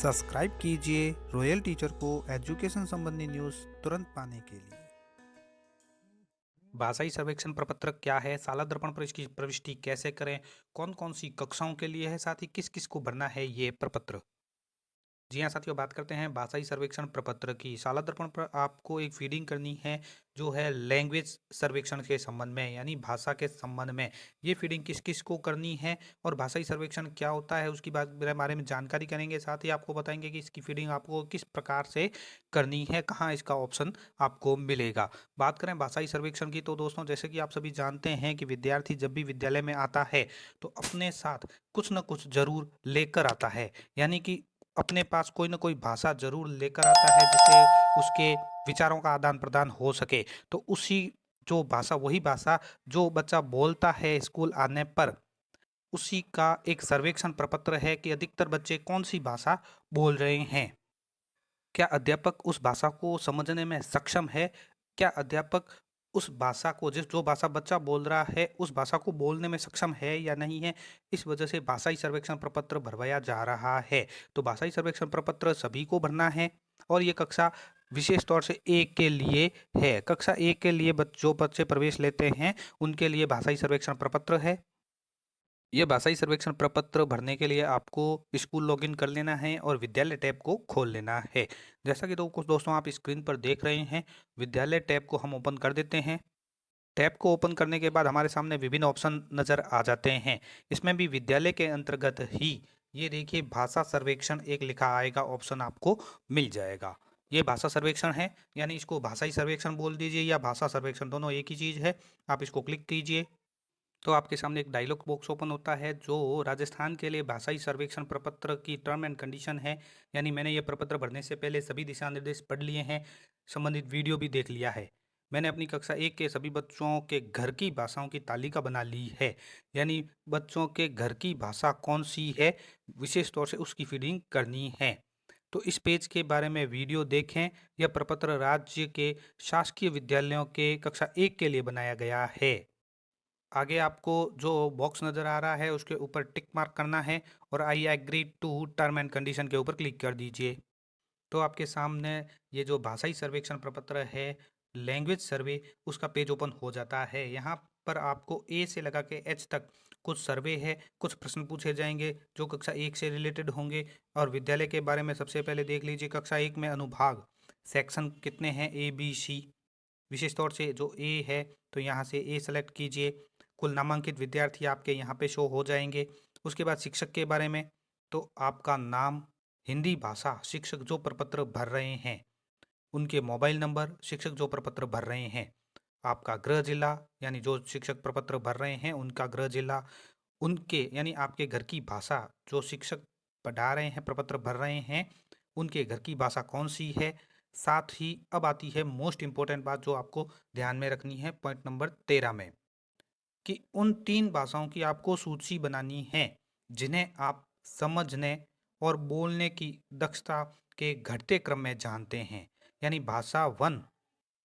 Subscribe कीजिए royal teacher को education संबंधी न्यूज़ तुरंत पाने के लिए। भाषाई सर्वेक्षण प्रपत्र क्या है, शाला दर्पण पर इसकी प्रविष्टि कैसे करें, कौन कौन सी कक्षाओं के लिए है, साथ ही किस किस को भरना है ये प्रपत्र। जी हाँ साथियों, बात करते हैं भाषाई सर्वेक्षण प्रपत्र की। शाला दर्पण पर आपको एक फीडिंग करनी है जो है लैंग्वेज सर्वेक्षण के संबंध में, यानी भाषा के संबंध में। ये फीडिंग किस किस को करनी है और भाषाई सर्वेक्षण क्या होता है उसकी बारे में जानकारी करेंगे। साथ ही आपको बताएंगे कि इसकी फीडिंग आपको किस प्रकार से करनी है, कहाँ इसका ऑप्शन आपको मिलेगा। बात करें भाषाई सर्वेक्षण की तो दोस्तों, जैसे कि आप सभी जानते हैं कि विद्यार्थी जब भी विद्यालय में आता है तो अपने साथ कुछ न कुछ जरूर लेकर आता है, यानी कि अपने पास कोई ना कोई भाषा ज़रूर लेकर आता है जिससे उसके विचारों का आदान-प्रदान हो सके। तो उसी जो भाषा वही भाषा जो बच्चा बोलता है स्कूल आने पर, उसी का एक सर्वेक्षण प्रपत्र है कि अधिकतर बच्चे कौन-सी भाषा बोल रहे हैं। क्या अध्यापक उस भाषा को समझने में सक्षम है? क्या अध्यापक उस भाषा को जो भाषा बच्चा बोल रहा है, उस भाषा को बोलने में सक्षम है या नहीं है? इस वजह से भाषाई सर्वेक्षण प्रपत्र भरवाया जा रहा है। तो भाषाई सर्वेक्षण प्रपत्र सभी को भरना है और ये कक्षा विशेष तौर से 1 के लिए है। कक्षा 1 के लिए जो बच्चे प्रवेश लेते हैं, उनके लिए भाषाई सर्वेक्षण प्रपत्र है। ये भाषाई सर्वेक्षण प्रपत्र भरने के लिए आपको स्कूल लॉगिन कर लेना है और विद्यालय टैब को खोल लेना है। जैसा कि कुछ दोस्तों आप स्क्रीन पर देख रहे हैं, विद्यालय टैब को हम ओपन कर देते हैं। टैब को ओपन करने के बाद हमारे सामने विभिन्न ऑप्शन नज़र आ जाते हैं। इसमें भी विद्यालय के अंतर्गत ही ये देखिए भाषा सर्वेक्षण एक लिखा आएगा, ऑप्शन आपको मिल जाएगा। ये भाषा सर्वेक्षण है, यानी इसको भाषाई सर्वेक्षण बोल दीजिए या भाषा सर्वेक्षण, दोनों एक ही चीज़ है। आप इसको क्लिक कीजिए तो आपके सामने एक डायलॉग बॉक्स ओपन होता है जो राजस्थान के लिए भाषाई सर्वेक्षण प्रपत्र की टर्म एंड कंडीशन है। यानी मैंने ये प्रपत्र भरने से पहले सभी दिशा निर्देश पढ़ लिए हैं, संबंधित वीडियो भी देख लिया है। मैंने अपनी कक्षा 1 के सभी बच्चों के घर की भाषाओं की तालिका बना ली है, यानी बच्चों के घर की भाषा कौन सी है विशेष तौर से उसकी फीडिंग करनी है। तो इस पेज के बारे में वीडियो देखें। यह प्रपत्र राज्य के शासकीय विद्यालयों के कक्षा 1 के लिए बनाया गया है। आगे आपको जो बॉक्स नज़र आ रहा है उसके ऊपर टिक मार्क करना है और I agree to term and condition के ऊपर क्लिक कर दीजिए। तो आपके सामने ये जो भाषाई सर्वेक्षण प्रपत्र है, लैंग्वेज सर्वे, उसका पेज ओपन हो जाता है। यहाँ पर आपको ए से लगा के एच तक कुछ सर्वे है, कुछ प्रश्न पूछे जाएंगे जो कक्षा 1 से रिलेटेड होंगे। और विद्यालय के बारे में सबसे पहले देख लीजिए, कक्षा 1 में अनुभाग सेक्शन कितने हैं, ए बी सी। विशेष तौर से जो ए है तो यहाँ से ए सेलेक्ट कीजिए। कुल नामांकित विद्यार्थी आपके यहाँ पे शो हो जाएंगे। उसके बाद शिक्षक के बारे में, तो आपका नाम, हिंदी भाषा शिक्षक जो प्रपत्र भर रहे हैं उनके मोबाइल नंबर, शिक्षक जो प्रपत्र भर रहे हैं, आपका गृह जिला, यानी जो शिक्षक प्रपत्र भर रहे हैं उनका गृह जिला, उनके यानी आपके घर की भाषा जो शिक्षक पढ़ा रहे हैं, प्रपत्र भर रहे हैं, उनके घर की भाषा कौन सी है। साथ ही अब आती है मोस्ट इंपॉर्टेंट बात जो आपको ध्यान में रखनी है पॉइंट नंबर 13 में, कि उन 3 भाषाओं की आपको सूची बनानी है जिन्हें आप समझने और बोलने की दक्षता के घटते क्रम में जानते हैं। यानी भाषा 1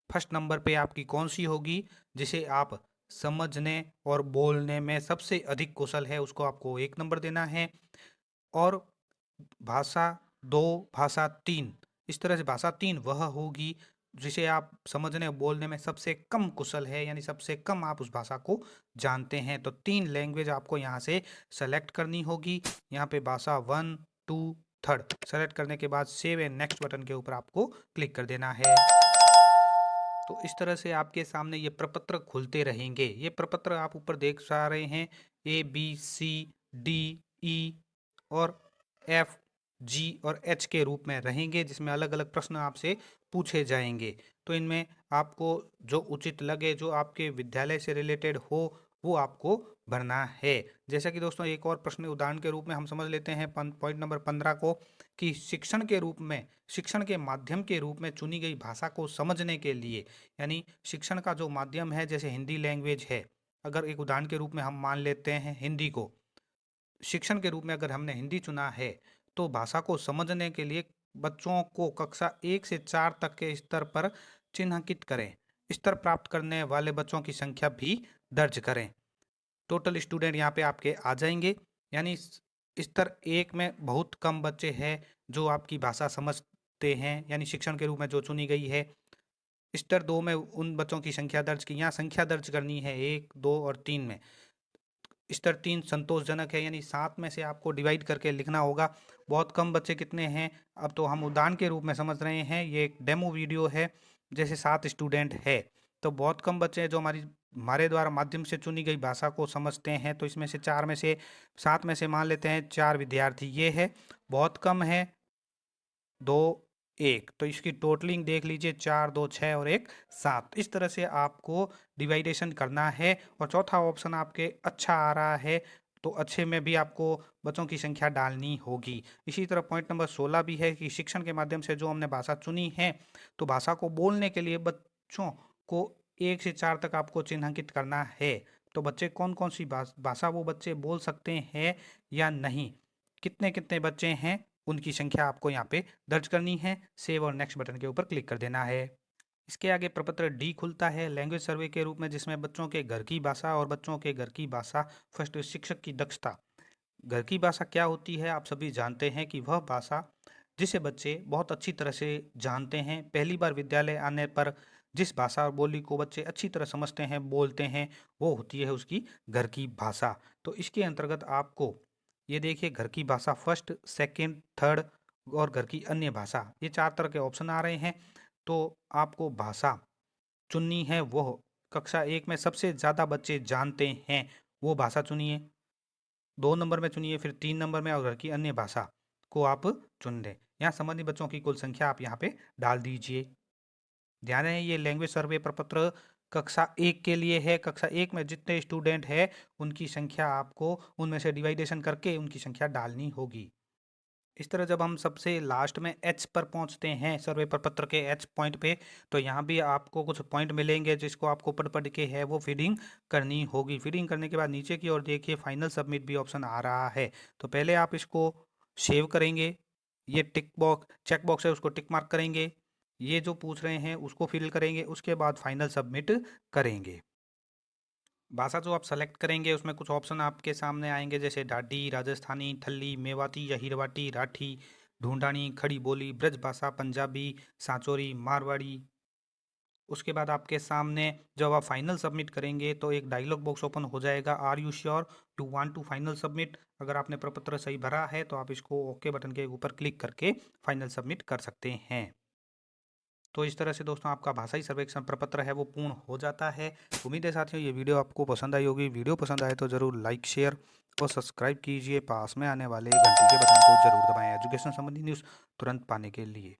फर्स्ट नंबर पे आपकी कौन सी होगी जिसे आप समझने और बोलने में सबसे अधिक कुशल है, उसको आपको 1 नंबर देना है। और भाषा 2, भाषा 3, इस तरह से भाषा 3 वह होगी जिसे आप समझने और बोलने में सबसे कम कुशल है, यानी सबसे कम आप उस भाषा को जानते हैं। तो 3 लैंग्वेज आपको यहाँ से सेलेक्ट करनी होगी। यहाँ पे भाषा 1, 2, 3 सेलेक्ट करने के बाद सेव एंड नेक्स्ट बटन के ऊपर आपको क्लिक कर देना है। तो इस तरह से आपके सामने ये प्रपत्र खुलते रहेंगे। ये प्रपत्र आप ऊपर देख पा रहे हैं, A B C D E और एफ जी और एच के रूप में रहेंगे, जिसमें अलग अलग प्रश्न आपसे पूछे जाएंगे। तो इनमें आपको जो उचित लगे, जो आपके विद्यालय से रिलेटेड हो, वो आपको भरना है। जैसा कि दोस्तों एक और प्रश्न उदाहरण के रूप में हम समझ लेते हैं पॉइंट नंबर 15 को, कि शिक्षण के रूप में, शिक्षण के माध्यम के रूप में चुनी गई भाषा को समझने के लिए, यानी शिक्षण का जो माध्यम है जैसे हिंदी लैंग्वेज है, अगर एक उदाहरण के रूप में हम मान लेते हैं हिंदी को, शिक्षण के रूप में अगर हमने हिंदी चुना है तो भाषा को समझने के लिए बच्चों को कक्षा 1 से 4 तक के स्तर पर चिन्हांकित करें। स्तर प्राप्त करने वाले बच्चों की संख्या भी दर्ज करें। टोटल स्टूडेंट यहाँ पे आपके आ जाएंगे, यानी स्तर 1 में बहुत कम बच्चे हैं जो आपकी भाषा समझते हैं, यानी शिक्षण के रूप में जो चुनी गई है। स्तर 2 में उन बच्चों की संख्या दर्ज की, यहाँ संख्या दर्ज करनी है 1, 2 और 3 में। स्तर 3 संतोषजनक है, यानी 7 में से आपको डिवाइड करके लिखना होगा। बहुत कम बच्चे कितने हैं, अब तो हम उदाहरण के रूप में समझ रहे हैं, ये एक डेमो वीडियो है। जैसे 7 स्टूडेंट है, तो बहुत कम बच्चे हैं जो हमारे द्वारा माध्यम से चुनी गई भाषा को समझते हैं। तो इसमें से 4 में से 7 में से मान लेते हैं 4 विद्यार्थी ये है, बहुत कम है 2, 1, तो इसकी टोटलिंग देख लीजिए 4, 2, 6 और 1, 7। इस तरह से आपको डिवाइडेशन करना है। और चौथा ऑप्शन आपके अच्छा आ रहा है, तो अच्छे में भी आपको बच्चों की संख्या डालनी होगी। इसी तरह पॉइंट नंबर 16 भी है कि शिक्षण के माध्यम से जो हमने भाषा चुनी है, तो भाषा को बोलने के लिए बच्चों को 1 से 4 तक आपको चिन्हांकित करना है। तो बच्चे कौन कौन सी भाषा वो बच्चे बोल सकते हैं या नहीं, कितने कितने बच्चे हैं, उनकी संख्या आपको यहाँ पे दर्ज करनी है। सेव और नेक्स्ट बटन के ऊपर क्लिक कर देना है। इसके आगे प्रपत्र डी खुलता है लैंग्वेज सर्वे के रूप में, जिसमें बच्चों के घर की भाषा और बच्चों के घर की भाषा फर्स्ट शिक्षक की दक्षता। घर की भाषा क्या होती है, आप सभी जानते हैं कि वह भाषा जिसे बच्चे बहुत अच्छी तरह से जानते हैं, पहली बार विद्यालय आने पर जिस भाषा और बोली को बच्चे अच्छी तरह समझते हैं, बोलते हैं, वो होती है उसकी घर की भाषा। तो इसके अंतर्गत आपको ये देखिए, घर की भाषा फर्स्ट, सेकंड, थर्ड और घर की अन्य भाषा, ये 4 तरह के ऑप्शन आ रहे हैं। तो आपको भाषा चुननी है, वो कक्षा 1 में सबसे ज़्यादा बच्चे जानते हैं वो भाषा चुनिए, 2 नंबर में चुनिए, फिर 3 नंबर में और घर की अन्य भाषा को आप चुन लें। यहाँ संबंधित बच्चों की कुल संख्या आप यहाँ पे डाल दीजिए। ध्यान रहे ये लैंग्वेज सर्वे प्रपत्र कक्षा 1 के लिए है। कक्षा 1 में जितने स्टूडेंट है उनकी संख्या आपको उनमें से डिवाइडेशन करके उनकी संख्या डालनी होगी। इस तरह जब हम सबसे लास्ट में एच पर पहुंचते हैं, सर्वे प्रपत्र के एच पॉइंट पे, तो यहाँ भी आपको कुछ पॉइंट मिलेंगे जिसको आपको पढ़ पढ़ के है वो फीडिंग करनी होगी। फीडिंग करने के बाद नीचे की ओर देखिए फाइनल सबमिट भी ऑप्शन आ रहा है। तो पहले आप इसको सेव करेंगे, ये टिक बॉक्स चेक बॉक्स है उसको टिक मार्क करेंगे, ये जो पूछ रहे हैं उसको फिल करेंगे, उसके बाद फाइनल सबमिट करेंगे। भाषा जो आप सेलेक्ट करेंगे उसमें कुछ ऑप्शन आपके सामने आएंगे, जैसे ढाडी, राजस्थानी, थल्ली, मेवाती या हिरवाटी, राठी, ढूंढानी, खड़ी बोली, ब्रज भाषा, पंजाबी, सांचोरी, मारवाड़ी। उसके बाद आपके सामने जब आप फाइनल सबमिट करेंगे तो एक डायलॉग बॉक्स ओपन हो जाएगा, are you sure to want to final submit. अगर आपने प्रपत्र सही भरा है तो आप इसको ओके बटन के ऊपर क्लिक करके फाइनल सबमिट कर सकते हैं। तो इस तरह से दोस्तों आपका भाषाई सर्वेक्षण प्रपत्र है वो पूर्ण हो जाता है। उम्मीद है साथियों ये वीडियो आपको पसंद आई होगी। वीडियो पसंद आए तो ज़रूर लाइक, शेयर और सब्सक्राइब कीजिए। पास में आने वाले घंटी के बटन को जरूर दबाएं एजुकेशन संबंधी न्यूज़ तुरंत पाने के लिए।